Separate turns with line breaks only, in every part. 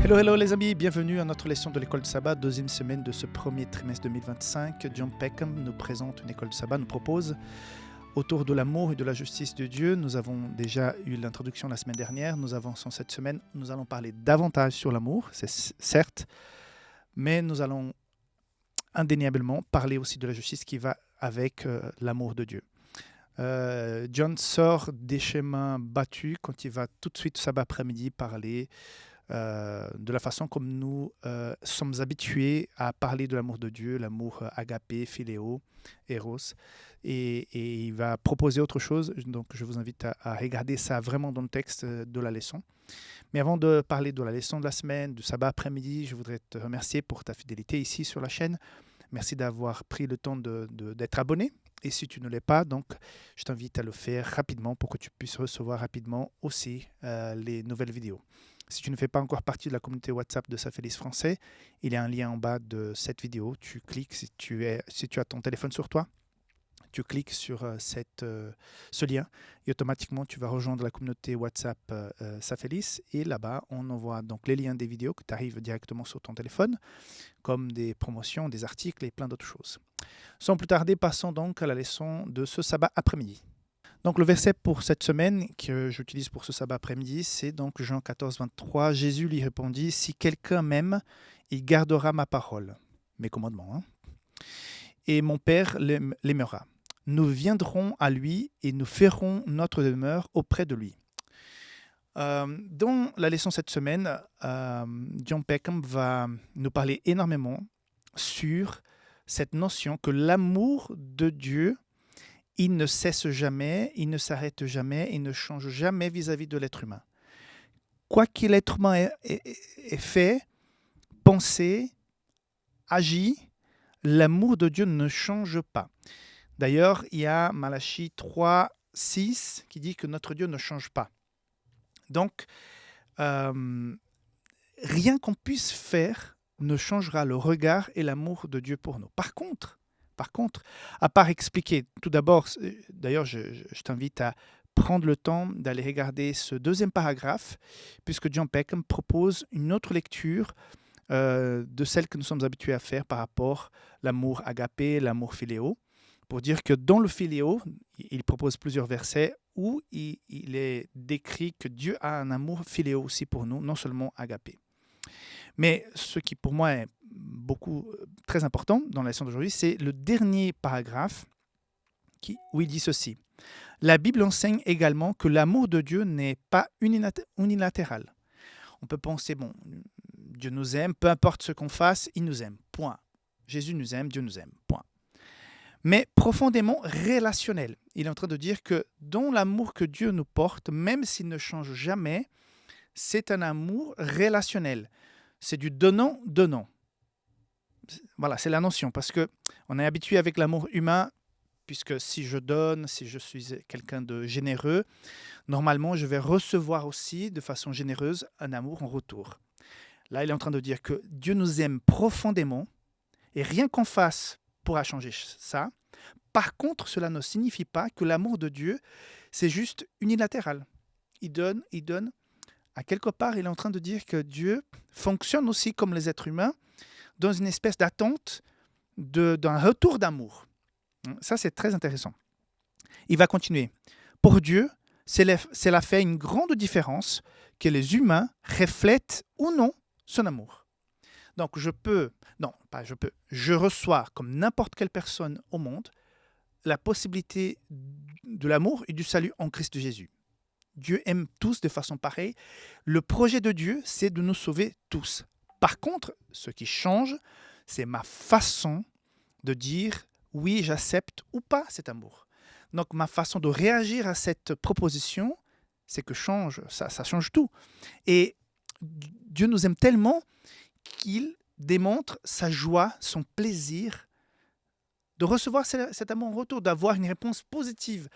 Hello, hello les amis, bienvenue à notre leçon de l'école de sabbat, deuxième semaine de ce premier trimestre 2025. John Peckham nous présente une école de sabbat, nous propose autour de l'amour et de la justice de Dieu. Nous avons déjà eu l'introduction la semaine dernière, nous avançons cette semaine, nous allons parler davantage sur l'amour, c'est certes, mais nous allons indéniablement parler aussi de la justice qui va avec l'amour de Dieu. John sort des chemins battus quand il va tout de suite sabbat après-midi parler de la façon comme nous sommes habitués à parler de l'amour de Dieu, l'amour agapé, philéo, eros, et il va proposer autre chose, donc je vous invite à regarder ça vraiment dans le texte de la leçon. Mais avant de parler de la leçon de la semaine, du sabbat après-midi, je voudrais te remercier pour ta fidélité ici sur la chaîne. Merci d'avoir pris le temps d'être abonné. Et si tu ne l'es pas, donc je t'invite à le faire rapidement pour que tu puisses recevoir rapidement aussi les nouvelles vidéos. Si tu ne fais pas encore partie de la communauté WhatsApp de Safelis Français, il y a un lien en bas de cette vidéo. Tu cliques, si tu as ton téléphone sur toi, tu cliques sur ce lien et automatiquement tu vas rejoindre la communauté WhatsApp Safelis. Et là-bas, on envoie donc les liens des vidéos que tu arrives directement sur ton téléphone, comme des promotions, des articles et plein d'autres choses. Sans plus tarder, passons donc à la leçon de ce sabbat après-midi. Donc le verset pour cette semaine que j'utilise pour ce sabbat après-midi, c'est donc Jean 14, 23. Jésus lui répondit, « Si quelqu'un m'aime, il gardera ma parole, mes commandements, et mon Père l'aimera. Nous viendrons à lui et nous ferons notre demeure auprès de lui. » Dans la leçon cette semaine, John Peckham va nous parler énormément sur cette notion que l'amour de Dieu, il ne cesse jamais, il ne s'arrête jamais, il ne change jamais vis-à-vis de l'être humain. Quoi qu'il l'être humain ait fait, pensé, agi, l'amour de Dieu ne change pas. D'ailleurs, il y a Malachie 3, 6 qui dit que notre Dieu ne change pas. Donc, rien qu'on puisse faire ne changera le regard et l'amour de Dieu pour nous. Par contre, à part expliquer, tout d'abord, d'ailleurs, je t'invite à prendre le temps d'aller regarder ce deuxième paragraphe, puisque John Peckham propose une autre lecture de celle que nous sommes habitués à faire par rapport à l'amour agapé, l'amour philéo, pour dire que dans le philéo, il propose plusieurs versets où il est décrit que Dieu a un amour philéo aussi pour nous, non seulement agapé. Mais ce qui pour moi est très important dans la leçon d'aujourd'hui, c'est le dernier paragraphe où il dit ceci. La Bible enseigne également que l'amour de Dieu n'est pas unilatéral. On peut penser, bon, Dieu nous aime, peu importe ce qu'on fasse, il nous aime, point. Jésus nous aime, Dieu nous aime, point. Mais profondément relationnel. Il est en train de dire que dans l'amour que Dieu nous porte, même s'il ne change jamais, c'est un amour relationnel. C'est du donnant-donnant. Voilà, c'est la notion, parce qu'on est habitué avec l'amour humain, puisque si je donne, si je suis quelqu'un de généreux, normalement, je vais recevoir aussi de façon généreuse un amour en retour. Là, il est en train de dire que Dieu nous aime profondément, et rien qu'on fasse pourra changer ça. Par contre, cela ne signifie pas que l'amour de Dieu, c'est juste unilatéral. Il donne. À quelque part, il est en train de dire que Dieu fonctionne aussi comme les êtres humains dans une espèce d'attente d'un retour d'amour. Ça, c'est très intéressant. Il va continuer. Pour Dieu, cela fait une grande différence que les humains reflètent ou non son amour. Donc, je reçois, comme n'importe quelle personne au monde, la possibilité de l'amour et du salut en Christ Jésus. Dieu aime tous de façon pareille. Le projet de Dieu, c'est de nous sauver tous. Par contre, ce qui change, c'est ma façon de dire oui, j'accepte ou pas cet amour. Donc, ma façon de réagir à cette proposition, c'est que ça change tout. Et Dieu nous aime tellement qu'il démontre sa joie, son plaisir de recevoir cet amour en retour, d'avoir une réponse positive.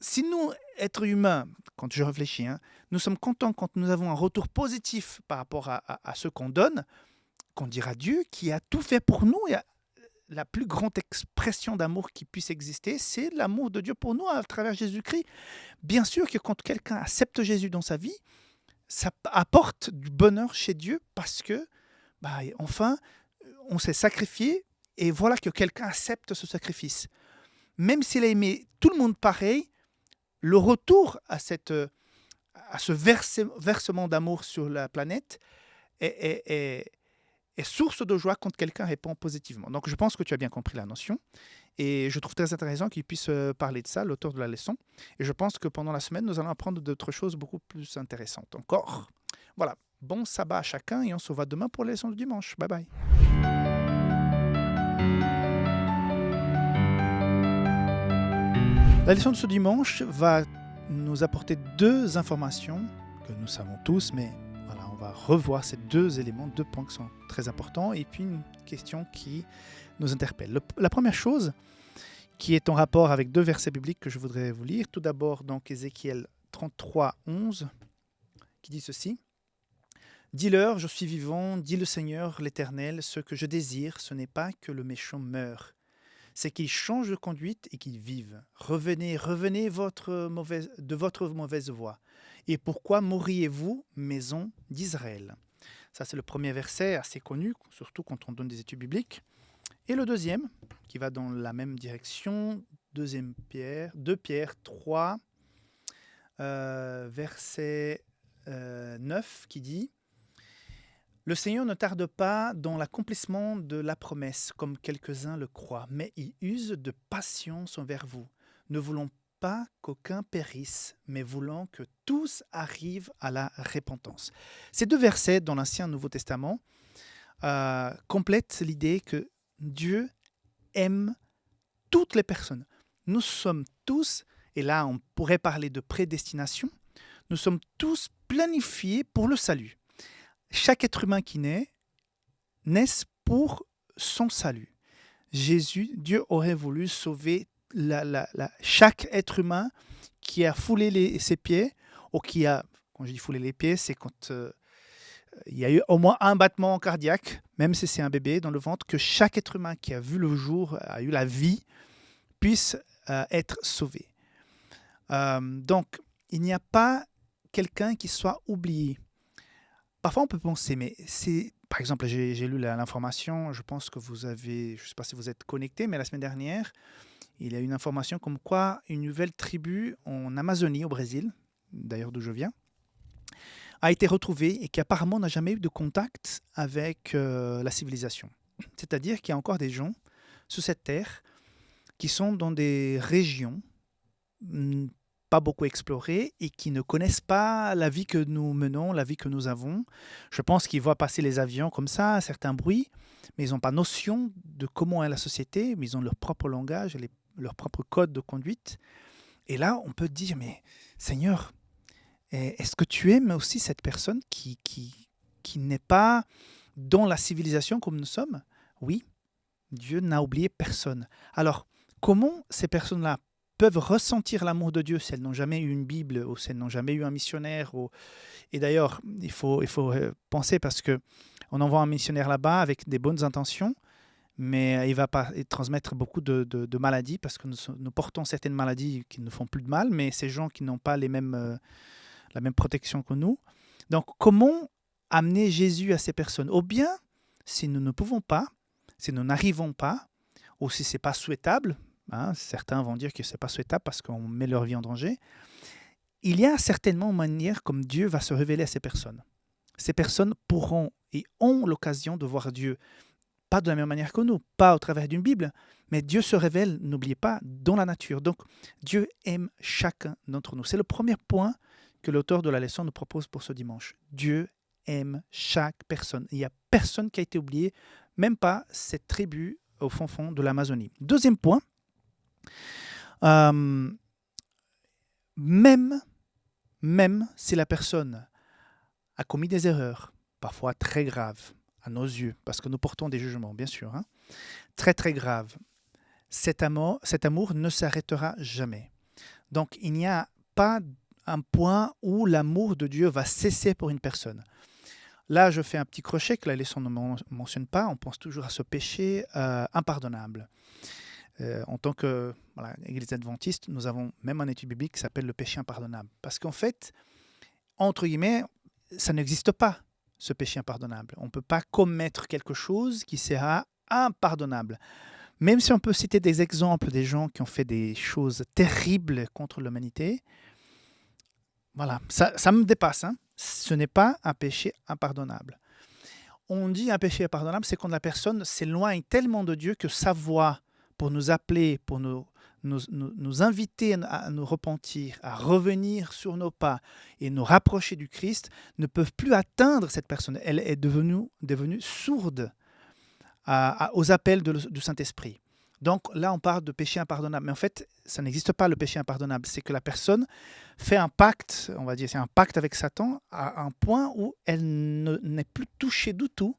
Si nous, êtres humains, quand je réfléchis, nous sommes contents quand nous avons un retour positif par rapport à ce qu'on donne, qu'on dira Dieu qui a tout fait pour nous. Et la plus grande expression d'amour qui puisse exister, c'est l'amour de Dieu pour nous à travers Jésus-Christ. Bien sûr que quand quelqu'un accepte Jésus dans sa vie, ça apporte du bonheur chez Dieu parce que, enfin, on s'est sacrifié et voilà que quelqu'un accepte ce sacrifice. Même s'il a aimé tout le monde pareil, le retour à ce versement d'amour sur la planète est source de joie quand quelqu'un répond positivement. Donc je pense que tu as bien compris la notion et je trouve très intéressant qu'il puisse parler de ça, l'auteur de la leçon. Et je pense que pendant la semaine, nous allons apprendre d'autres choses beaucoup plus intéressantes encore. Voilà, bon sabbat à chacun et on se voit demain pour la leçon du dimanche. Bye bye. La leçon de ce dimanche va nous apporter deux informations que nous savons tous, mais voilà, on va revoir ces deux éléments, deux points qui sont très importants, et puis une question qui nous interpelle. La première chose, qui est en rapport avec deux versets bibliques que je voudrais vous lire. Tout d'abord, donc Ézéchiel 33, 11, qui dit ceci. « Dis-leur, je suis vivant, dit le Seigneur l'Éternel, ce que je désire, ce n'est pas que le méchant meure, c'est qu'il change de conduite et qu'il vive. Revenez, revenez de votre mauvaise voie. Et pourquoi mourriez-vous, maison d'Israël ?» Ça, c'est le premier verset assez connu, surtout quand on donne des études bibliques. Et le deuxième, qui va dans la même direction, 2 Pierre 3, verset 9, qui dit « Le Seigneur ne tarde pas dans l'accomplissement de la promesse, comme quelques-uns le croient, mais il use de patience envers vous, ne voulant pas qu'aucun périsse, mais voulant que tous arrivent à la repentance. » Ces deux versets dans l'Ancien et Nouveau Testament complètent l'idée que Dieu aime toutes les personnes. Nous sommes tous, et là on pourrait parler de prédestination, nous sommes tous planifiés pour le salut. Chaque être humain qui naît pour son salut. Dieu aurait voulu sauver chaque être humain qui a foulé ses pieds, ou qui a, quand je dis fouler les pieds, c'est quand il y a eu au moins un battement cardiaque, même si c'est un bébé dans le ventre, que chaque être humain qui a vu le jour, a eu la vie, puisse être sauvé. Donc, il n'y a pas quelqu'un qui soit oublié. Parfois, on peut penser, mais c'est... Par exemple, j'ai lu l'information, je pense que vous avez... Je ne sais pas si vous êtes connecté, mais la semaine dernière, il y a eu une information comme quoi une nouvelle tribu en Amazonie, au Brésil, d'ailleurs d'où je viens, a été retrouvée et qui apparemment n'a jamais eu de contact avec la civilisation. C'est-à-dire qu'il y a encore des gens sur cette terre qui sont dans des régions pas beaucoup explorées et qui ne connaissent pas la vie que nous menons, la vie que nous avons. Je pense qu'ils voient passer les avions comme ça, certains bruits, mais ils n'ont pas notion de comment est la société, mais ils ont leur propre langage, leur propre code de conduite. Et là, on peut dire, mais Seigneur, est-ce que tu aimes aussi cette personne qui n'est pas dans la civilisation comme nous sommes? Oui, Dieu n'a oublié personne. Alors, comment ces personnes-là peuvent ressentir l'amour de Dieu si elles n'ont jamais eu une Bible ou si elles n'ont jamais eu un missionnaire? Et d'ailleurs, il faut penser parce qu'on envoie un missionnaire là-bas avec des bonnes intentions, mais il ne va pas transmettre beaucoup de maladies parce que nous portons certaines maladies qui ne font plus de mal, mais ces gens qui n'ont pas la même protection que nous. Donc, comment amener Jésus à ces personnes? Ou bien, si nous ne pouvons pas, si nous n'arrivons pas, ou si ce n'est pas souhaitable, certains vont dire que ce n'est pas souhaitable parce qu'on met leur vie en danger, il y a certainement une manière comme Dieu va se révéler à ces personnes. Ces personnes pourront et ont l'occasion de voir Dieu, pas de la même manière que nous, pas au travers d'une Bible, mais Dieu se révèle, n'oubliez pas, dans la nature. Donc, Dieu aime chacun d'entre nous. C'est le premier point que l'auteur de la leçon nous propose pour ce dimanche. Dieu aime chaque personne. Il n'y a personne qui a été oublié, même pas cette tribu au fond de l'Amazonie. Deuxième point, même si la personne a commis des erreurs, parfois très graves à nos yeux, parce que nous portons des jugements, bien sûr, très très graves, cet amour ne s'arrêtera jamais. Donc, il n'y a pas un point où l'amour de Dieu va cesser pour une personne. Là, je fais un petit crochet que la leçon ne mentionne pas. On pense toujours à ce péché impardonnable. En tant qu'Église adventiste, nous avons même une étude biblique qui s'appelle le péché impardonnable. Parce qu'en fait, entre guillemets, ça n'existe pas, ce péché impardonnable. On ne peut pas commettre quelque chose qui sera impardonnable. Même si on peut citer des exemples des gens qui ont fait des choses terribles contre l'humanité, voilà, ça me dépasse. Hein. Ce n'est pas un péché impardonnable. On dit un péché impardonnable, c'est quand la personne s'éloigne tellement de Dieu que sa voix pour nous appeler, pour nous inviter à nous repentir, à revenir sur nos pas et nous rapprocher du Christ, ne peuvent plus atteindre cette personne. Elle est devenue sourde aux appels du Saint-Esprit. Donc là, on parle de péché impardonnable. Mais en fait, ça n'existe pas le péché impardonnable. C'est que la personne fait un pacte, on va dire, c'est un pacte avec Satan à un point où elle n'est plus touchée du tout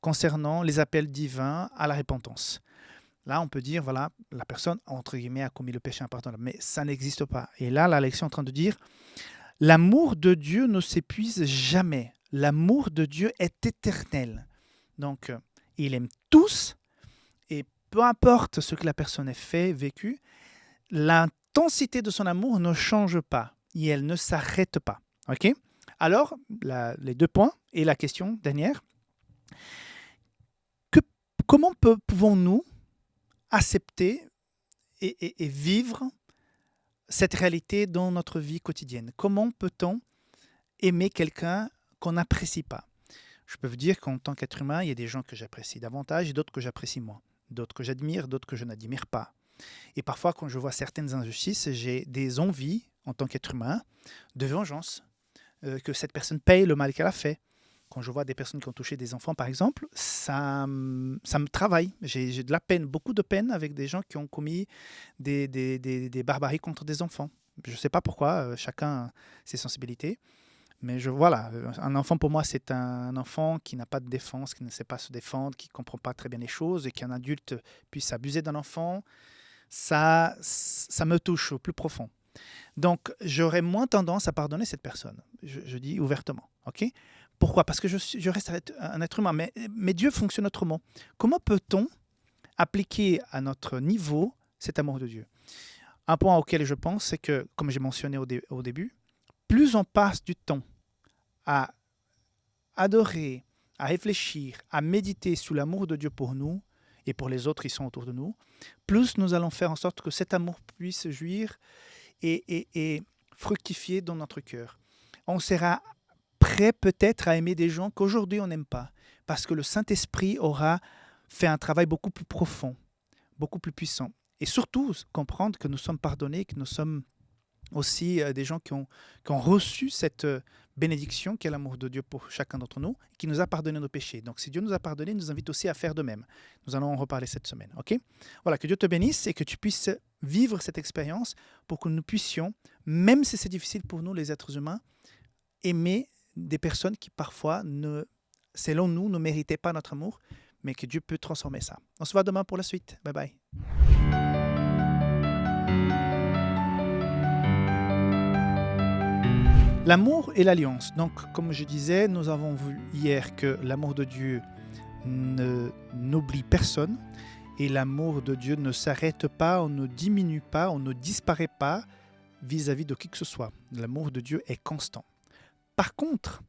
concernant les appels divins à la repentance. Là, on peut dire, voilà, la personne, entre guillemets, a commis le péché impardonnable. Mais ça n'existe pas. Et là, la leçon est en train de dire, l'amour de Dieu ne s'épuise jamais. L'amour de Dieu est éternel. Donc, il aime tous, et peu importe ce que la personne ait fait, vécu, l'intensité de son amour ne change pas et elle ne s'arrête pas. Ok? Alors, les 2 points et la question dernière. Comment pouvons-nous accepter et vivre cette réalité dans notre vie quotidienne? Comment peut-on aimer quelqu'un qu'on n'apprécie pas? Je peux vous dire qu'en tant qu'être humain, il y a des gens que j'apprécie davantage et d'autres que j'apprécie moins. D'autres que j'admire, d'autres que je n'admire pas. Et parfois, quand je vois certaines injustices, j'ai des envies, en tant qu'être humain, de vengeance, que cette personne paye le mal qu'elle a fait. Quand je vois des personnes qui ont touché des enfants, par exemple, ça me travaille. J'ai de la peine, beaucoup de peine avec des gens qui ont commis des barbaries contre des enfants. Je ne sais pas pourquoi, chacun a ses sensibilités. Mais voilà, un enfant pour moi, c'est un enfant qui n'a pas de défense, qui ne sait pas se défendre, qui ne comprend pas très bien les choses, et qu'un adulte puisse abuser d'un enfant, ça me touche au plus profond. Donc, j'aurais moins tendance à pardonner cette personne, je dis ouvertement. Okay? Pourquoi? Parce que je reste un être humain, mais Dieu fonctionne autrement. Comment peut-on appliquer à notre niveau cet amour de Dieu? Un point auquel je pense, c'est que, comme j'ai mentionné au début, plus on passe du temps à adorer, à réfléchir, à méditer sous l'amour de Dieu pour nous et pour les autres qui sont autour de nous, plus nous allons faire en sorte que cet amour puisse jouir et fructifier dans notre cœur. On sera prêt peut-être à aimer des gens qu'aujourd'hui on n'aime pas, parce que le Saint-Esprit aura fait un travail beaucoup plus profond, beaucoup plus puissant. Et surtout, comprendre que nous sommes pardonnés, que nous sommes aussi des gens qui ont reçu cette bénédiction qui est l'amour de Dieu pour chacun d'entre nous, qui nous a pardonné nos péchés. Donc si Dieu nous a pardonné, il nous invite aussi à faire de même. Nous allons en reparler cette semaine. Ok? Voilà, que Dieu te bénisse et que tu puisses vivre cette expérience pour que nous puissions, même si c'est difficile pour nous les êtres humains, aimer des personnes qui parfois, selon nous, ne méritaient pas notre amour, mais que Dieu peut transformer ça. On se voit demain pour la suite. Bye bye. L'amour et l'alliance. Donc, comme je disais, nous avons vu hier que l'amour de Dieu n'oublie personne et l'amour de Dieu ne s'arrête pas, on ne diminue pas, on ne disparaît pas vis-à-vis de qui que ce soit. L'amour de Dieu est constant. Par contre,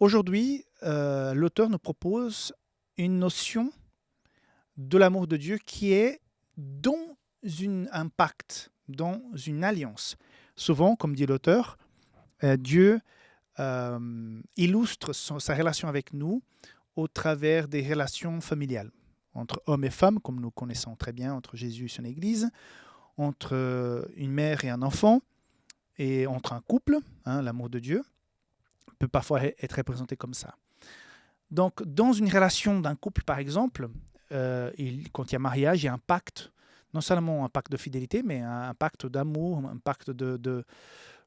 aujourd'hui, l'auteur nous propose une notion de l'amour de Dieu qui est dans un pacte, dans une alliance. Souvent, comme dit l'auteur, Dieu illustre sa relation avec nous au travers des relations familiales, entre hommes et femmes, comme nous connaissons très bien, entre Jésus et son Église, entre une mère et un enfant, et entre un couple, l'amour de Dieu peut parfois être représenté comme ça. Donc, dans une relation d'un couple, par exemple, quand il y a mariage, il y a un pacte, non seulement un pacte de fidélité, mais un pacte d'amour, un pacte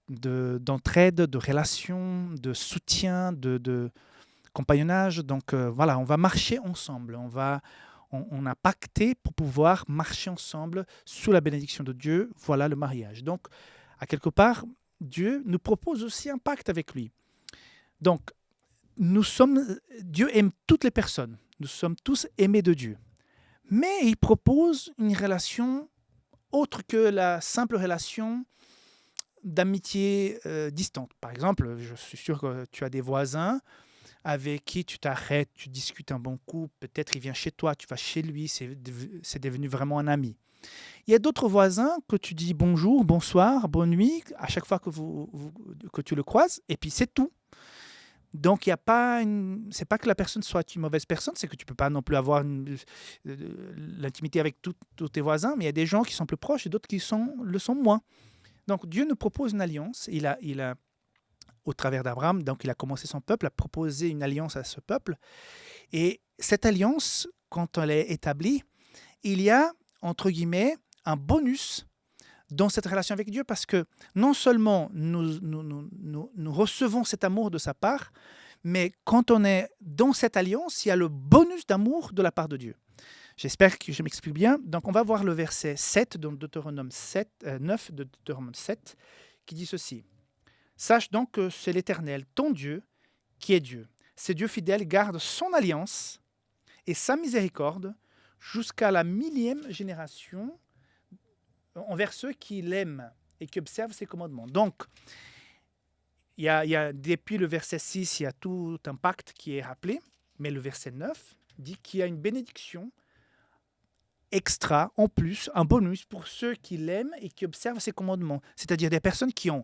d'entraide, de relation, de soutien, de compagnonnage. Donc voilà, on va marcher ensemble. On a pacté pour pouvoir marcher ensemble sous la bénédiction de Dieu. Voilà le mariage. Donc, à quelque part, Dieu nous propose aussi un pacte avec lui. Donc, Dieu aime toutes les personnes. Nous sommes tous aimés de Dieu. Mais il propose une relation autre que la simple relation d'amitié distante. Par exemple, je suis sûr que tu as des voisins avec qui tu t'arrêtes, tu discutes un bon coup, peut-être il vient chez toi, tu vas chez lui, c'est devenu vraiment un ami. Il y a d'autres voisins que tu dis bonjour, bonsoir, bonne nuit à chaque fois que tu le croises, et puis c'est tout. Donc, il y a pas c'est pas que la personne soit une mauvaise personne, c'est que tu peux pas non plus avoir l'intimité avec tous tes voisins, mais il y a des gens qui sont plus proches et d'autres qui le sont moins. Donc, Dieu nous propose une alliance. Il a, au travers d'Abraham, donc il a commencé son peuple, a proposé une alliance à ce peuple. Et cette alliance, quand elle est établie, il y a, entre guillemets, un bonus dans cette relation avec Dieu, parce que non seulement nous recevons cet amour de sa part, mais quand on est dans cette alliance, il y a le bonus d'amour de la part de Dieu. J'espère que je m'explique bien. Donc on va voir le verset 7 dans Deutéronome 9 de Deutéronome 7, qui dit ceci. « Sache donc que c'est l'Éternel, ton Dieu, qui est Dieu. C'est Dieu fidèle, garde son alliance et sa miséricorde jusqu'à la 1000e génération envers ceux qui l'aiment et qui observent ses commandements. » Donc, depuis le verset 6, il y a tout un pacte qui est rappelé, mais le verset 9 dit qu'il y a une bénédiction extra, en plus, un bonus pour ceux qui l'aiment et qui observent ses commandements. C'est-à-dire des personnes qui ont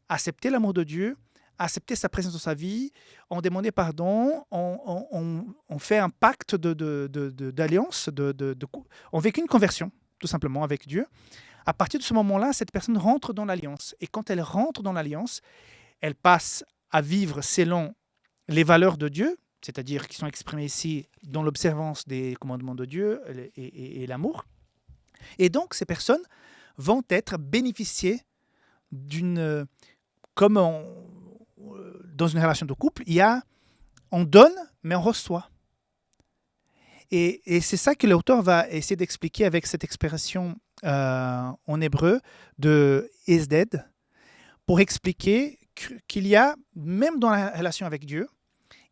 accepté l'amour de Dieu, accepté sa présence dans sa vie, ont demandé pardon, ont fait un pacte d'alliance, ont vécu une conversion, tout simplement, avec Dieu. À partir de ce moment-là, cette personne rentre dans l'alliance. Et quand elle rentre dans l'alliance, elle passe à vivre selon les valeurs de Dieu, c'est-à-dire qui sont exprimées ici dans l'observance des commandements de Dieu et l'amour. Et donc, ces personnes vont être bénéficiées d'une... Comme dans une relation de couple, on donne, mais on reçoit. Et c'est ça que l'auteur va essayer d'expliquer avec cette expression en hébreu de « esded », pour expliquer qu'il y a, même dans la relation avec Dieu,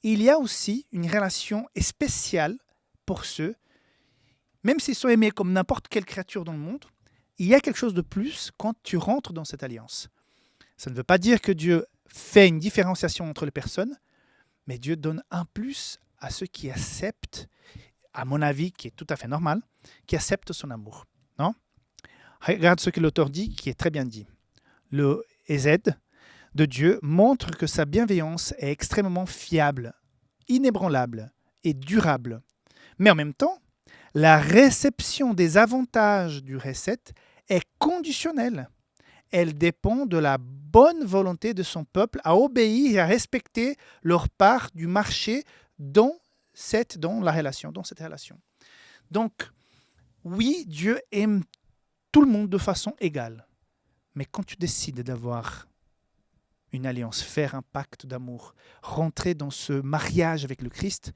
il y a aussi une relation spéciale pour ceux, même s'ils sont aimés comme n'importe quelle créature dans le monde, il y a quelque chose de plus quand tu rentres dans cette alliance. Ça ne veut pas dire que Dieu fait une différenciation entre les personnes, mais Dieu donne un plus à ceux qui acceptent, à mon avis, qui est tout à fait normal, qui acceptent son amour. Non? Regarde ce que l'auteur dit, qui est très bien dit. Le Ezed de Dieu montre que sa bienveillance est extrêmement fiable, inébranlable et durable. Mais en même temps, la réception des avantages du recette est conditionnelle. Elle dépend de la bonne volonté de son peuple à obéir et à respecter leur part du marché dans cette relation. Donc, oui, Dieu aime tout le monde de façon égale. Mais quand tu décides d'avoir une alliance, faire un pacte d'amour, rentrer dans ce mariage avec le Christ,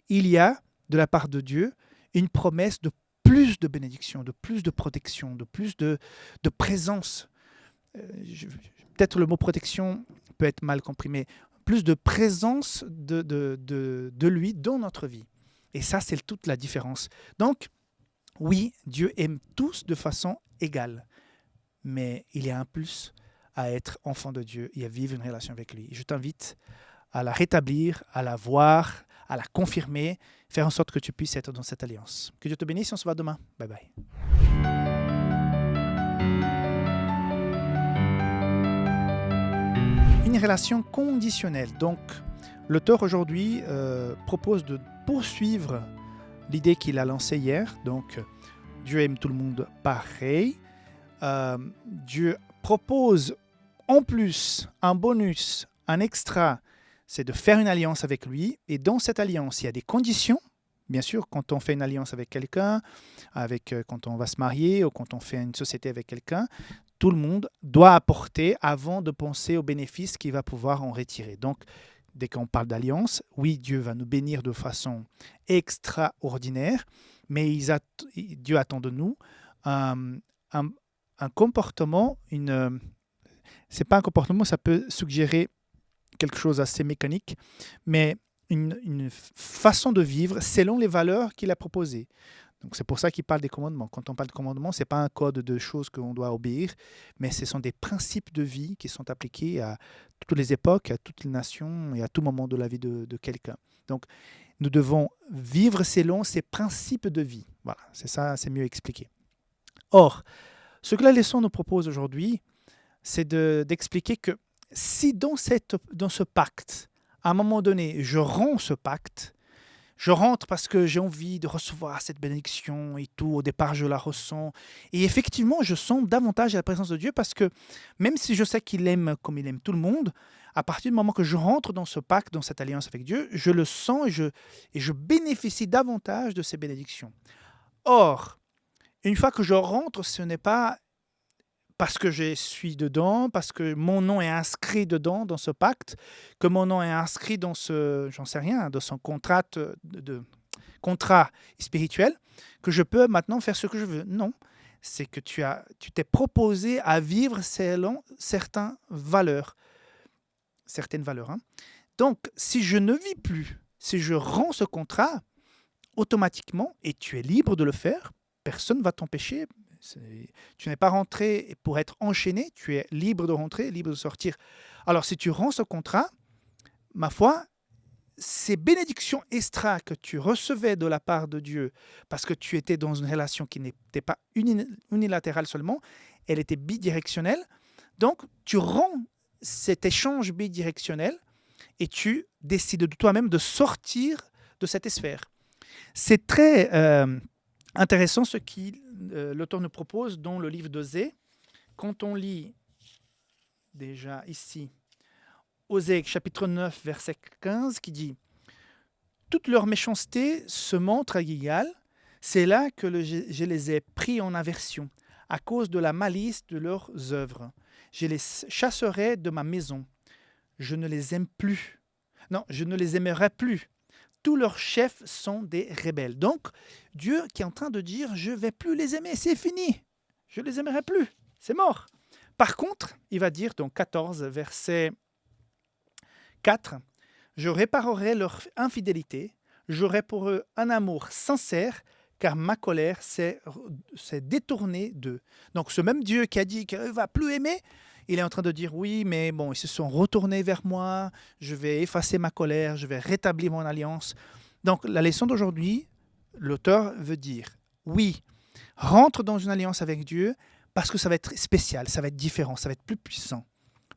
il y a, de la part de Dieu, une promesse de plus de bénédiction, de plus de protection, de plus de présence. Peut-être le mot protection peut être mal compris, mais plus de présence de lui dans notre vie. Et ça, c'est toute la différence. Donc, oui, Dieu aime tous de façon égale, mais il y a un plus à être enfant de Dieu et à vivre une relation avec lui. Je t'invite à la rétablir, à la voir, à la confirmer, faire en sorte que tu puisses être dans cette alliance. Que Dieu te bénisse, on se voit demain. Bye bye. Une relation conditionnelle. Donc, l'auteur aujourd'hui propose de poursuivre l'idée qu'il a lancée hier. Donc, Dieu aime tout le monde pareil. Dieu propose en plus un bonus, un extra, c'est de faire une alliance avec lui. Et dans cette alliance, il y a des conditions. Bien sûr, quand on fait une alliance avec quelqu'un, quand on va se marier ou quand on fait une société avec quelqu'un, tout le monde doit apporter avant de penser aux bénéfices qu'il va pouvoir en retirer. Donc, dès qu'on parle d'alliance, oui, Dieu va nous bénir de façon extraordinaire, mais Dieu attend de nous un comportement, c'est pas un comportement, ça peut suggérer quelque chose d'assez mécanique, mais une façon de vivre selon les valeurs qu'il a proposées. Donc c'est pour ça qu'il parle des commandements. Quand on parle de commandements, ce n'est pas un code de choses qu'on doit obéir, mais ce sont des principes de vie qui sont appliqués à toutes les époques, à toutes les nations et à tout moment de la vie de quelqu'un. Donc nous devons vivre selon ces principes de vie. Voilà, c'est ça, c'est mieux expliqué. Or, ce que la leçon nous propose aujourd'hui, c'est d'expliquer que si dans ce pacte, à un moment donné, je romps ce pacte, je rentre parce que j'ai envie de recevoir cette bénédiction et tout. Au départ, je la ressens. Et effectivement, je sens davantage la présence de Dieu parce que même si je sais qu'il aime comme il aime tout le monde, à partir du moment que je rentre dans ce pacte, dans cette alliance avec Dieu, je le sens et je bénéficie davantage de ces bénédictions. Or, une fois que je rentre, ce n'est pas parce que je suis dedans, parce que mon nom est inscrit dedans, dans ce pacte, que mon nom est inscrit dans j'en sais rien, dans son contrat spirituel, que je peux maintenant faire ce que je veux. Non, c'est que tu t'es proposé à vivre selon certaines valeurs. Hein. Donc, si je ne vis plus, si je rends ce contrat, automatiquement, et tu es libre de le faire, personne ne va t'empêcher. Tu n'es pas rentré pour être enchaîné, tu es libre de rentrer, libre de sortir. Alors, si tu rends ce contrat, ma foi, ces bénédictions extra que tu recevais de la part de Dieu, parce que tu étais dans une relation qui n'était pas unilatérale seulement, elle était bidirectionnelle. Donc, tu rends cet échange bidirectionnel et tu décides de toi-même de sortir de cette sphère. C'est très intéressant ce que l'auteur nous propose dans le livre d'Osée. Quand on lit déjà ici, Osée chapitre 9, verset 15, qui dit « Toute leur méchanceté se montre à Gilgal, c'est là que je les ai pris en aversion, à cause de la malice de leurs œuvres. Je les chasserai de ma maison. Je ne les aime plus. Non, je ne les aimerai plus. Tous leurs chefs sont des rebelles. » Donc, Dieu qui est en train de dire « Je ne vais plus les aimer, c'est fini. Je ne les aimerai plus, c'est mort. » Par contre, il va dire dans 14, verset 4, « Je réparerai leur infidélité, j'aurai pour eux un amour sincère, car ma colère s'est détournée d'eux. » Donc, ce même Dieu qui a dit qu'il ne va plus aimer, il est en train de dire, oui, mais bon, ils se sont retournés vers moi, je vais effacer ma colère, je vais rétablir mon alliance. Donc, la leçon d'aujourd'hui, l'auteur veut dire, oui, rentre dans une alliance avec Dieu parce que ça va être spécial, ça va être différent, ça va être plus puissant.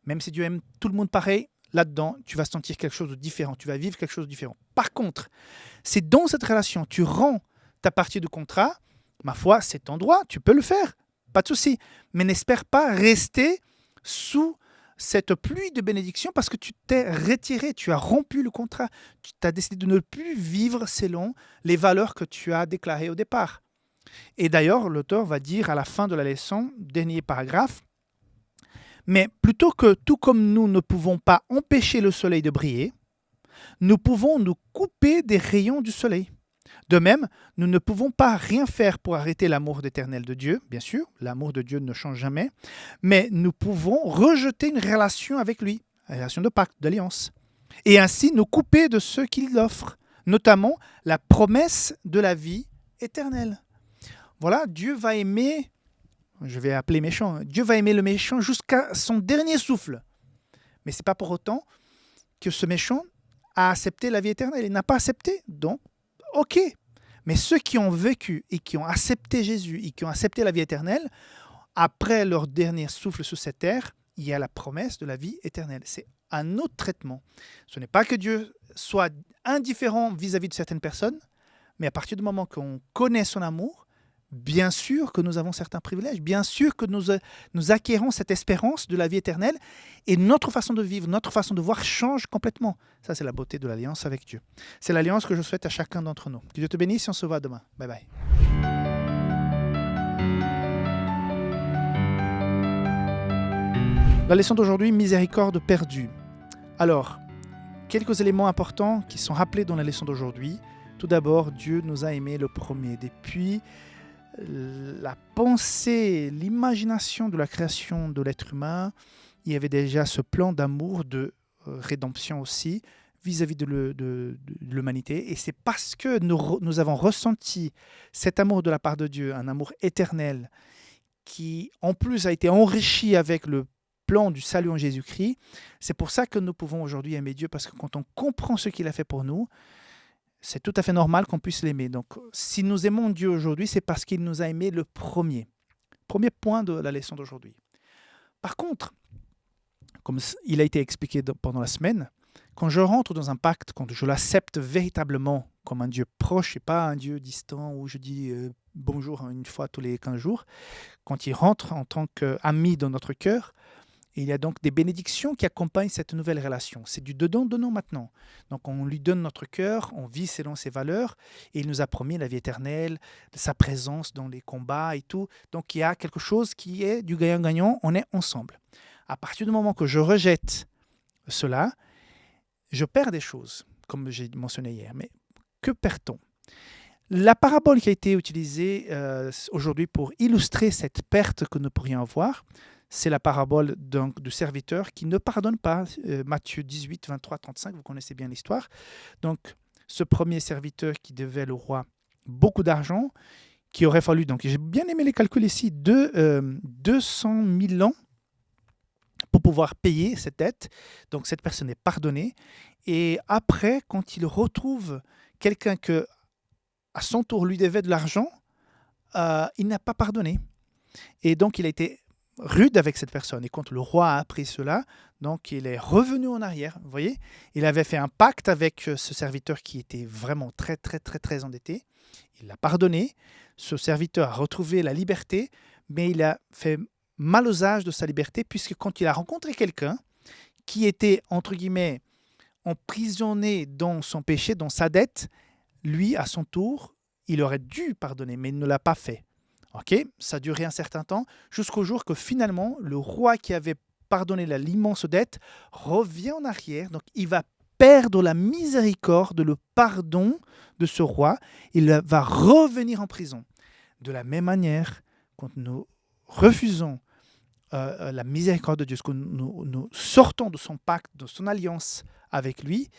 Même si Dieu aime tout le monde pareil, là-dedans, tu vas sentir quelque chose de différent, tu vas vivre quelque chose de différent. Par contre, si dans cette relation, tu rends ta partie de contrat, ma foi, c'est ton droit, tu peux le faire, pas de souci. Mais n'espère pas rester sous cette pluie de bénédiction parce que tu t'es retiré, tu as rompu le contrat, tu as décidé de ne plus vivre selon les valeurs que tu as déclarées au départ. Et d'ailleurs, l'auteur va dire à la fin de la leçon, dernier paragraphe, « Mais plutôt que tout comme nous ne pouvons pas empêcher le soleil de briller, nous pouvons nous couper des rayons du soleil. De même, nous ne pouvons pas rien faire pour arrêter l'amour éternel de Dieu, bien sûr, l'amour de Dieu ne change jamais, mais nous pouvons rejeter une relation avec lui, une relation de pacte, d'alliance, et ainsi nous couper de ce qu'il offre, notamment la promesse de la vie éternelle. » Voilà, Dieu va aimer, je vais appeler méchant, Dieu va aimer le méchant jusqu'à son dernier souffle. Mais ce n'est pas pour autant que ce méchant a accepté la vie éternelle. Il n'a pas accepté, donc, ok. Mais ceux qui ont vécu et qui ont accepté Jésus et qui ont accepté la vie éternelle, après leur dernier souffle sur cette terre, il y a la promesse de la vie éternelle. C'est un autre traitement. Ce n'est pas que Dieu soit indifférent vis-à-vis de certaines personnes, mais à partir du moment qu'on connaît son amour, bien sûr que nous avons certains privilèges, bien sûr que nous acquérons cette espérance de la vie éternelle et notre façon de vivre, notre façon de voir change complètement. Ça, c'est la beauté de l'alliance avec Dieu. C'est l'alliance que je souhaite à chacun d'entre nous. Que Dieu te bénisse et on se voit demain. Bye bye. La leçon d'aujourd'hui, miséricorde perdue. Alors, quelques éléments importants qui sont rappelés dans la leçon d'aujourd'hui. Tout d'abord, Dieu nous a aimés le premier. Depuis la pensée, l'imagination de la création de l'être humain, il y avait déjà ce plan d'amour, de rédemption aussi, vis-à-vis de l'humanité. Et c'est parce que nous avons ressenti cet amour de la part de Dieu, un amour éternel, qui en plus a été enrichi avec le plan du salut en Jésus-Christ. C'est pour ça que nous pouvons aujourd'hui aimer Dieu, parce que quand on comprend ce qu'il a fait pour nous, c'est tout à fait normal qu'on puisse l'aimer. Donc, si nous aimons Dieu aujourd'hui, c'est parce qu'il nous a aimés le premier. Premier point de la leçon d'aujourd'hui. Par contre, comme il a été expliqué pendant la semaine, quand je rentre dans un pacte, quand je l'accepte véritablement comme un Dieu proche et pas un Dieu distant où je dis bonjour une fois tous les 15 jours, quand il rentre en tant qu'ami dans notre cœur, il y a donc des bénédictions qui accompagnent cette nouvelle relation. C'est du donnant maintenant. Donc on lui donne notre cœur, on vit selon ses valeurs, et il nous a promis la vie éternelle, sa présence dans les combats et tout. Donc il y a quelque chose qui est du gagnant-gagnant, on est ensemble. À partir du moment que je rejette cela, je perds des choses, comme j'ai mentionné hier. Mais que perd-on ? La parabole qui a été utilisée aujourd'hui pour illustrer cette perte que nous pourrions avoir, c'est la parabole du serviteur qui ne pardonne pas. Matthieu 18, 23, 35, vous connaissez bien l'histoire. Donc, ce premier serviteur qui devait le roi beaucoup d'argent, qui aurait fallu, donc j'ai bien aimé les calculs ici, 200 000 ans pour pouvoir payer cette dette. Donc, cette personne est pardonnée. Et après, quand il retrouve quelqu'un que, à son tour, lui devait de l'argent, il n'a pas pardonné. Et donc, il a été rude avec cette personne. Et quand le roi a appris cela, donc il est revenu en arrière. Vous voyez, il avait fait un pacte avec ce serviteur qui était vraiment très, très, très, très endetté. Il l'a pardonné. Ce serviteur a retrouvé la liberté, mais il a fait mal usage de sa liberté, puisque quand il a rencontré quelqu'un qui était, entre guillemets, emprisonné dans son péché, dans sa dette, lui, à son tour, il aurait dû pardonner, mais il ne l'a pas fait. Ok, ça a duré un certain temps, jusqu'au jour que finalement, le roi qui avait pardonné l'immense dette revient en arrière. Donc, il va perdre la miséricorde, le pardon de ce roi. Il va revenir en prison. De la même manière, quand nous refusons la miséricorde de Dieu, quand nous sortons de son pacte, de son alliance avec lui,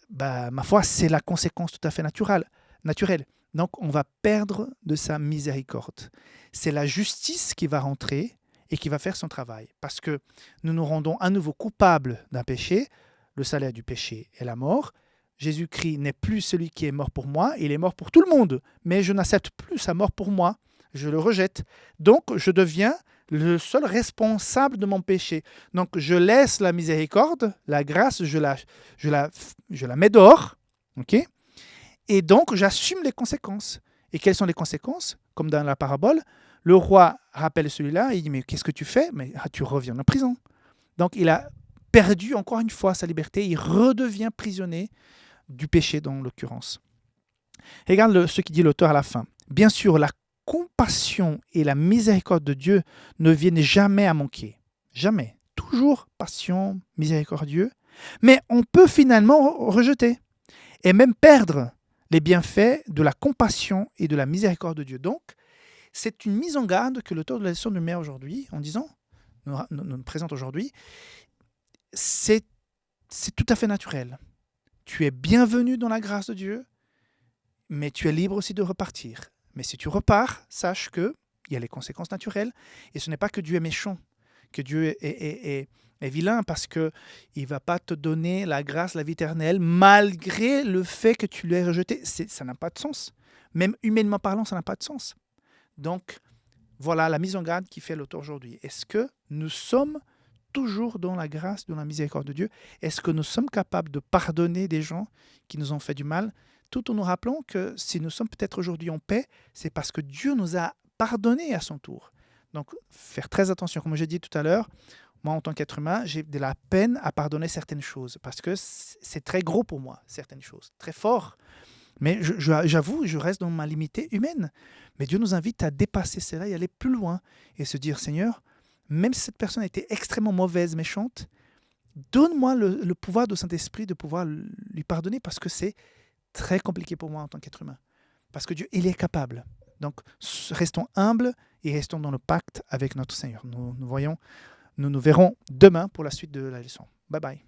ma foi, c'est la conséquence tout à fait naturelle. Donc, on va perdre de sa miséricorde. C'est la justice qui va rentrer et qui va faire son travail. Parce que nous nous rendons à nouveau coupables d'un péché. Le salaire du péché est la mort. Jésus-Christ n'est plus celui qui est mort pour moi. Il est mort pour tout le monde. Mais je n'accepte plus sa mort pour moi. Je le rejette. Donc, je deviens le seul responsable de mon péché. Donc, je laisse la miséricorde, la grâce, je la mets dehors. OK ? Et donc, j'assume les conséquences. Et quelles sont les conséquences ? Comme dans la parabole, le roi rappelle celui-là et il dit « Mais qu'est-ce que tu fais ?»« Mais tu reviens en prison. » Donc, il a perdu encore une fois sa liberté. Il redevient prisonnier du péché, dans l'occurrence. Regarde ce qu'il dit l'auteur à la fin. Bien sûr, la compassion et la miséricorde de Dieu ne viennent jamais à manquer. Jamais. Toujours patient, miséricordieux. Mais on peut finalement rejeter et même perdre les bienfaits de la compassion et de la miséricorde de Dieu. Donc, c'est une mise en garde que l'auteur de la leçon nous met aujourd'hui, en disant, nous présente aujourd'hui, c'est tout à fait naturel. Tu es bienvenu dans la grâce de Dieu, mais tu es libre aussi de repartir. Mais si tu repars, sache qu'il y a les conséquences naturelles, et ce n'est pas que Dieu est méchant, que Dieu est vilain parce qu'il ne va pas te donner la grâce, la vie éternelle, malgré le fait que tu l'aies rejeté. Ça n'a pas de sens. Même humainement parlant, ça n'a pas de sens. Donc, voilà la mise en garde qui fait l'auteur aujourd'hui. Est-ce que nous sommes toujours dans la grâce, dans la miséricorde de Dieu ? Est-ce que nous sommes capables de pardonner des gens qui nous ont fait du mal, tout en nous rappelant que si nous sommes peut-être aujourd'hui en paix, c'est parce que Dieu nous a pardonné à son tour. Donc, faire très attention. Comme j'ai dit tout à l'heure, moi, en tant qu'être humain, j'ai de la peine à pardonner certaines choses parce que c'est très gros pour moi, certaines choses, très fort. Mais j'avoue, je reste dans ma limite humaine. Mais Dieu nous invite à dépasser cela et aller plus loin et se dire, Seigneur, même si cette personne était extrêmement mauvaise, méchante, donne-moi le pouvoir du Saint-Esprit de pouvoir lui pardonner parce que c'est très compliqué pour moi en tant qu'être humain. Parce que Dieu, il est capable. Donc, restons humbles et restons dans le pacte avec notre Seigneur. Nous nous verrons demain pour la suite de la leçon. Bye bye.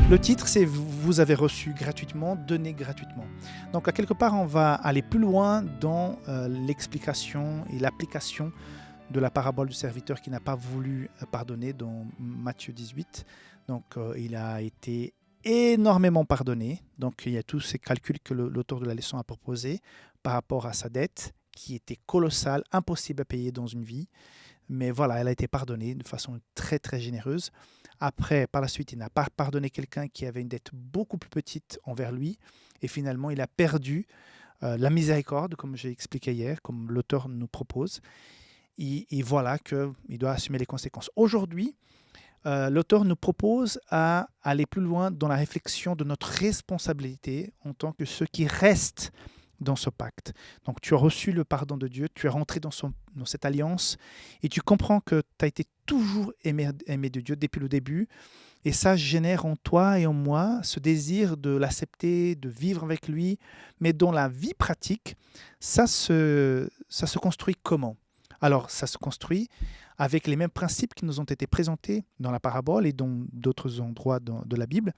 Le titre, c'est Vous avez reçu gratuitement, donné gratuitement. Donc, à quelque part, on va aller plus loin dans l'explication et l'application de la parabole du serviteur qui n'a pas voulu pardonner dans Matthieu 18. Donc, il a été énormément pardonné. Donc, il y a tous ces calculs que l'auteur de la leçon a proposés par rapport à sa dette qui était colossale, impossible à payer dans une vie. Mais voilà, elle a été pardonnée de façon très, très généreuse. Après, par la suite, il n'a pas pardonné quelqu'un qui avait une dette beaucoup plus petite envers lui. Et finalement, il a perdu la miséricorde, comme j'ai expliqué hier, comme l'auteur nous propose. Et voilà qu'il doit assumer les conséquences. Aujourd'hui, l'auteur nous propose à aller plus loin dans la réflexion de notre responsabilité en tant que ceux qui restent dans ce pacte. Donc tu as reçu le pardon de Dieu, tu es rentré dans cette alliance et tu comprends que tu as été toujours aimé de Dieu depuis le début et ça génère en toi et en moi ce désir de l'accepter, de vivre avec lui, mais dans la vie pratique, ça se construit comment? Alors ça se construit avec les mêmes principes qui nous ont été présentés dans la parabole et dans d'autres endroits de la Bible.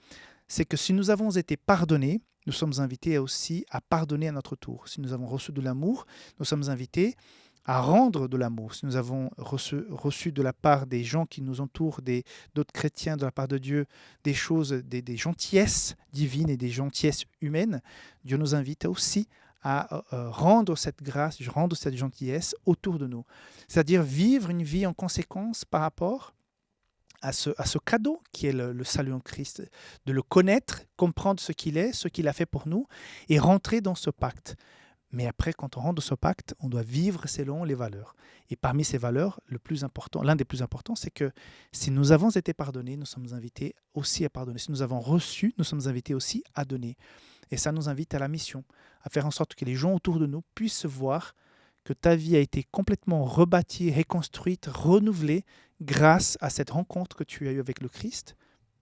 C'est que si nous avons été pardonnés, nous sommes invités aussi à pardonner à notre tour. Si nous avons reçu de l'amour, nous sommes invités à rendre de l'amour. Si nous avons reçu de la part des gens qui nous entourent, d'autres chrétiens, de la part de Dieu, des choses, des gentillesses divines et des gentillesses humaines, Dieu nous invite aussi à rendre cette grâce, rendre cette gentillesse autour de nous. C'est-à-dire vivre une vie en conséquence par rapport à ce cadeau qui est le salut en Christ, de le connaître, comprendre ce qu'il est, ce qu'il a fait pour nous, et rentrer dans ce pacte. Mais après, quand on rentre dans ce pacte, on doit vivre selon les valeurs. Et parmi ces valeurs, l'un des plus importants, c'est que si nous avons été pardonnés, nous sommes invités aussi à pardonner. Si nous avons reçu, nous sommes invités aussi à donner. Et ça nous invite à la mission, à faire en sorte que les gens autour de nous puissent voir que ta vie a été complètement rebâtie, reconstruite, renouvelée grâce à cette rencontre que tu as eue avec le Christ,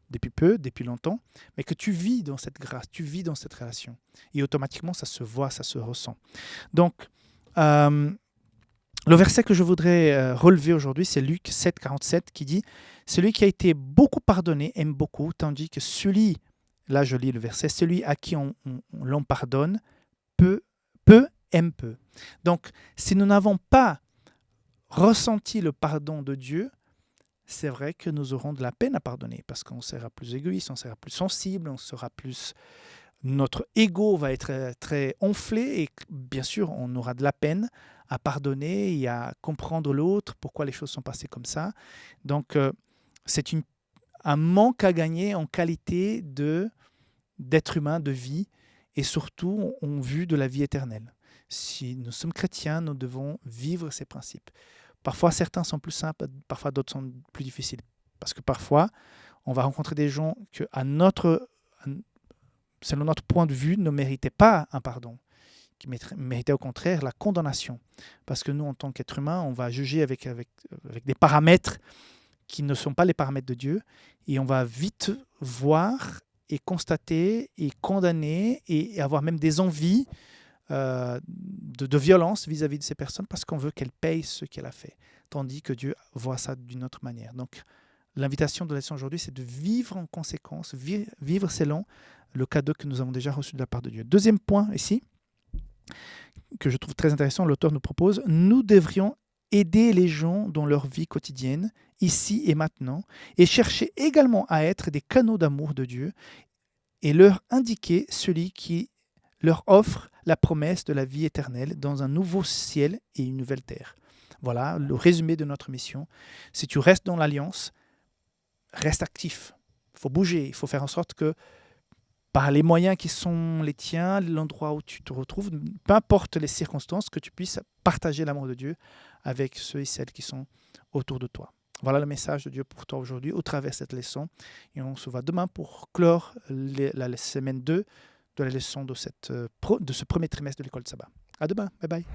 depuis longtemps, mais que tu vis dans cette grâce, tu vis dans cette relation. Et automatiquement, ça se voit, ça se ressent. Donc, le verset que je voudrais relever aujourd'hui, c'est Luc 7, 47, qui dit « Celui qui a été beaucoup pardonné aime beaucoup, tandis que celui, là je lis le verset, celui à qui l'on pardonne, peu aime peu. » Donc, si nous n'avons pas ressenti le pardon de Dieu, c'est vrai que nous aurons de la peine à pardonner parce qu'on sera plus égoïste, on sera plus sensible, notre ego va être très enflé et bien sûr, on aura de la peine à pardonner et à comprendre l'autre, pourquoi les choses sont passées comme ça. Donc, c'est un manque à gagner en qualité d'être humain, de vie et surtout en vue de la vie éternelle. Si nous sommes chrétiens, nous devons vivre ces principes. Parfois, certains sont plus simples, parfois d'autres sont plus difficiles. Parce que parfois, on va rencontrer des gens que, selon notre point de vue, ne méritaient pas un pardon, qui méritaient au contraire la condamnation. Parce que nous, en tant qu'êtres humains, on va juger avec des paramètres qui ne sont pas les paramètres de Dieu, et on va vite voir et constater et condamner et avoir même des envies de violence vis-à-vis de ces personnes parce qu'on veut qu'elles payent ce qu'elle a fait, tandis que Dieu voit ça d'une autre manière. Donc, l'invitation de la leçon aujourd'hui, c'est de vivre en conséquence, vivre selon le cadeau que nous avons déjà reçu de la part de Dieu. Deuxième point ici, que je trouve très intéressant, l'auteur nous propose, nous devrions aider les gens dans leur vie quotidienne, ici et maintenant, et chercher également à être des canaux d'amour de Dieu et leur indiquer celui qui leur offre la promesse de la vie éternelle dans un nouveau ciel et une nouvelle terre. Voilà le résumé de notre mission. Si tu restes dans l'alliance, reste actif. Il faut bouger, il faut faire en sorte que par les moyens qui sont les tiens, l'endroit où tu te retrouves, peu importe les circonstances, que tu puisses partager l'amour de Dieu avec ceux et celles qui sont autour de toi. Voilà le message de Dieu pour toi aujourd'hui au travers de cette leçon. Et on se voit demain pour clore la semaine 2 de la leçon de ce premier trimestre de l'école de sabbat. À demain, bye bye.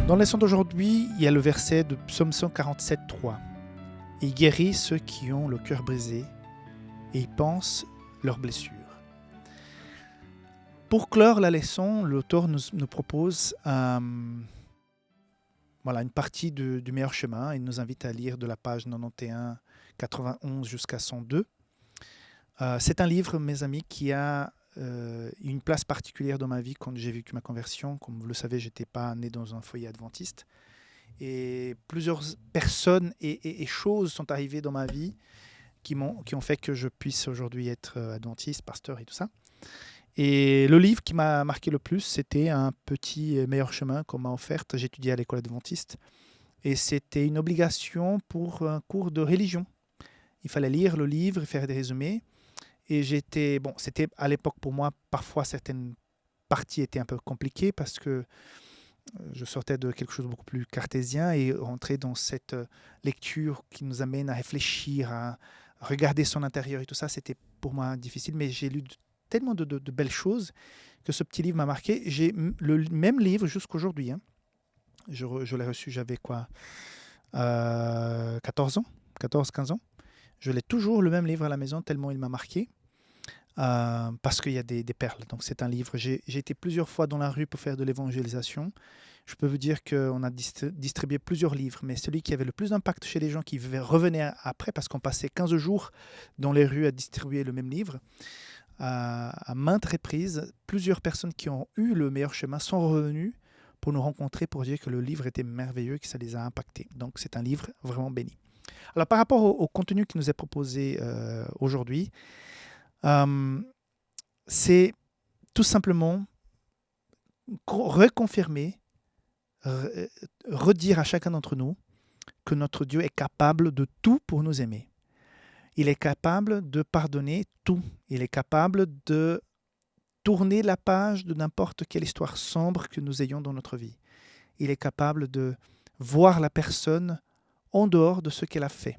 Dans la leçon d'aujourd'hui, il y a le verset de Psaume 147, 3. « Il guérit ceux qui ont le cœur brisé et il pense leurs blessures. » Pour clore la leçon, l'auteur nous propose voilà, une partie du meilleur chemin. Il nous invite à lire de la page 91, 91 jusqu'à 102. C'est un livre, mes amis, qui a une place particulière dans ma vie quand j'ai vécu ma conversion. Comme vous le savez, je n'étais pas né dans un foyer adventiste. Et plusieurs personnes et choses sont arrivées dans ma vie qui ont fait que je puisse aujourd'hui être adventiste, pasteur et tout ça. Et le livre qui m'a marqué le plus, c'était un petit meilleur chemin qu'on m'a offert. J'étudiais à l'école adventiste. Et c'était une obligation pour un cours de religion. Il fallait lire le livre et faire des résumés. Et c'était à l'époque pour moi, parfois certaines parties étaient un peu compliquées parce que je sortais de quelque chose de beaucoup plus cartésien et rentrer dans cette lecture qui nous amène à réfléchir, à regarder son intérieur et tout ça, c'était pour moi difficile. Mais j'ai lu tellement de belles choses que ce petit livre m'a marqué. J'ai le même livre jusqu'aujourd'hui. Hein. Je l'ai reçu, j'avais 14 ans, 14-15 ans. Je l'ai toujours, le même livre à la maison, tellement il m'a marqué. Parce qu'il y a des perles. Donc c'est un livre. J'ai été plusieurs fois dans la rue pour faire de l'évangélisation. Je peux vous dire qu'on a distribué plusieurs livres, mais celui qui avait le plus d'impact chez les gens qui revenaient après, parce qu'on passait 15 jours dans les rues à distribuer le même livre, à maintes reprises, plusieurs personnes qui ont eu le meilleur chemin sont revenues pour nous rencontrer, pour dire que le livre était merveilleux, que ça les a impactés. Donc c'est un livre vraiment béni. Alors par rapport au contenu qui nous est proposé aujourd'hui, c'est tout simplement reconfirmer, redire à chacun d'entre nous que notre Dieu est capable de tout pour nous aimer. Il est capable de pardonner tout. Il est capable de tourner la page de n'importe quelle histoire sombre que nous ayons dans notre vie. Il est capable de voir la personne en dehors de ce qu'elle a fait.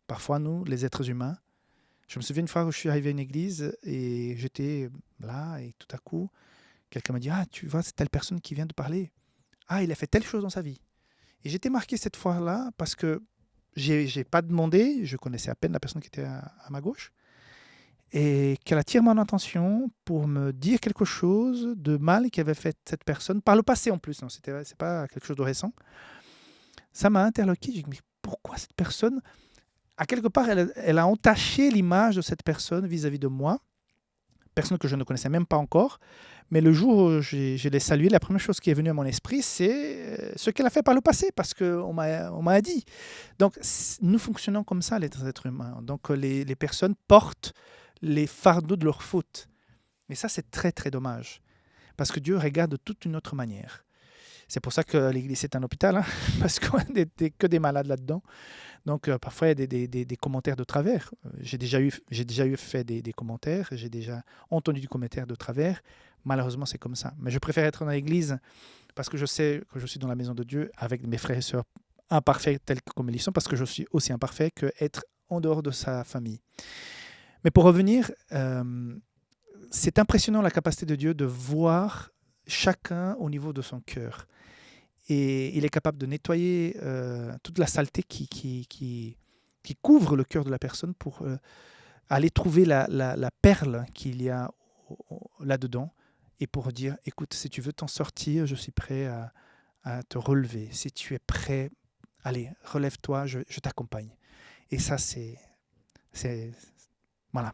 Parfois, nous, les êtres humains, je me souviens une fois où je suis arrivé à une église et j'étais là et tout à coup, quelqu'un m'a dit « Ah, tu vois, c'est telle personne qui vient de parler. Ah, il a fait telle chose dans sa vie. » Et j'étais marqué cette fois-là parce que j'ai pas demandé, je connaissais à peine la personne qui était à ma gauche, et qu'elle attire mon attention pour me dire quelque chose de mal qu'avait fait cette personne, par le passé en plus, c'est pas quelque chose de récent. Ça m'a interloqué, j'ai dit « Mais pourquoi cette personne ?» À quelque part, elle a entaché l'image de cette personne vis-à-vis de moi, personne que je ne connaissais même pas encore. Mais le jour où je l'ai saluée, la première chose qui est venue à mon esprit, c'est ce qu'elle a fait par le passé, parce qu'on m'a dit. Donc, nous fonctionnons comme ça, les êtres humains. Donc, les personnes portent les fardeaux de leurs fautes. Et ça, c'est très, très dommage, parce que Dieu regarde de toute une autre manière. C'est pour ça que l'Église est un hôpital, hein, parce qu'on n'est que des malades là-dedans. Donc, parfois, il y a des commentaires de travers. J'ai déjà eu fait des commentaires, j'ai déjà entendu des commentaires de travers. Malheureusement, c'est comme ça. Mais je préfère être dans l'Église parce que je sais que je suis dans la maison de Dieu avec mes frères et sœurs imparfaits tels que comme ils sont, parce que je suis aussi imparfait qu'être en dehors de sa famille. Mais pour revenir, c'est impressionnant la capacité de Dieu de voir chacun au niveau de son cœur. Et il est capable de nettoyer toute la saleté qui couvre le cœur de la personne pour aller trouver la perle qu'il y a là-dedans et pour dire, écoute, si tu veux t'en sortir, je suis prêt à te relever. Si tu es prêt, allez, relève-toi, je t'accompagne. Et ça, c'est voilà,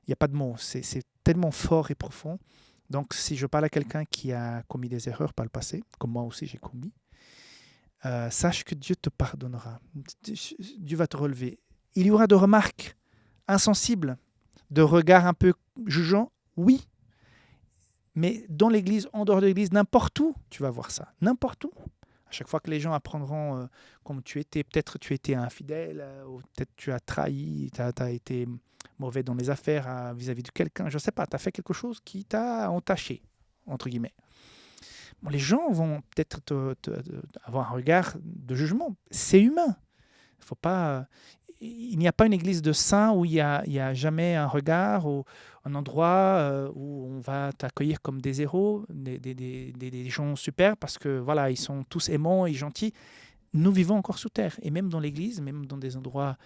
il n'y a pas de mots, c'est tellement fort et profond. Donc, si je parle à quelqu'un qui a commis des erreurs par le passé, comme moi aussi j'ai commis, sache que Dieu te pardonnera. Dieu va te relever. Il y aura de remarques insensibles, de regards un peu jugeants, oui. Mais dans l'Église, en dehors de l'Église, n'importe où, tu vas voir ça. N'importe où. À chaque fois que les gens apprendront comme tu étais, peut-être tu étais infidèle, ou peut-être tu as trahi, tu as été mauvais dans les affaires vis-à-vis de quelqu'un, je ne sais pas, tu as fait quelque chose qui t'a entaché, entre guillemets. Bon, les gens vont peut-être avoir un regard de jugement. C'est humain. Faut pas, il n'y a pas une église de saints où il y a jamais un regard ou un endroit où on va t'accueillir comme des héros, des gens super parce que voilà, ils sont tous aimants et gentils. Nous vivons encore sous terre et même dans l'église, même dans des endroits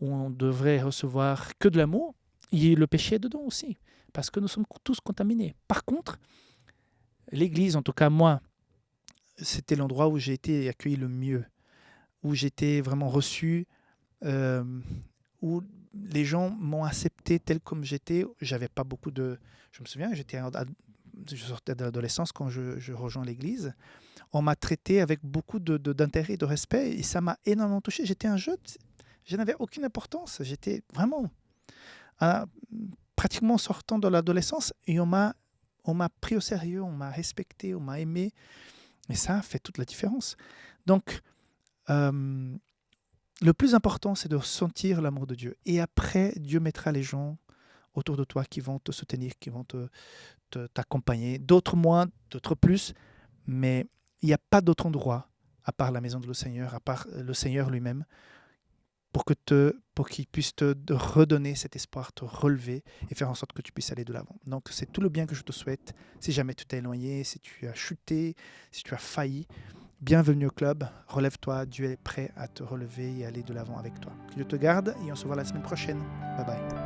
où on devrait recevoir que de l'amour, il y a le péché dedans aussi parce que nous sommes tous contaminés. Par contre, l'Église, en tout cas moi, c'était l'endroit où j'ai été accueilli le mieux, où j'étais vraiment reçu, euh, où les gens m'ont accepté tel comme j'étais. J'avais pas beaucoup de... Je me souviens, je sortais de l'adolescence quand je rejoins l'église. On m'a traité avec beaucoup d'intérêt et de respect et ça m'a énormément touché. J'étais un jeune, je n'avais aucune importance. J'étais vraiment euh, pratiquement sortant de l'adolescence et on m'a pris au sérieux, on m'a respecté, on m'a aimé. Et ça fait toute la différence. Donc, euh, le plus important, c'est de sentir l'amour de Dieu. Et après, Dieu mettra les gens autour de toi qui vont te soutenir, qui vont t'accompagner. D'autres moins, d'autres plus. Mais il n'y a pas d'autre endroit, à part la maison de le Seigneur, à part le Seigneur lui-même, pour qu'il puisse te redonner cet espoir, te relever et faire en sorte que tu puisses aller de l'avant. Donc c'est tout le bien que je te souhaite. Si jamais tu t'es éloigné, si tu as chuté, si tu as failli, bienvenue au club, relève-toi, Dieu est prêt à te relever et aller de l'avant avec toi. Que Dieu te garde et on se voit la semaine prochaine. Bye bye.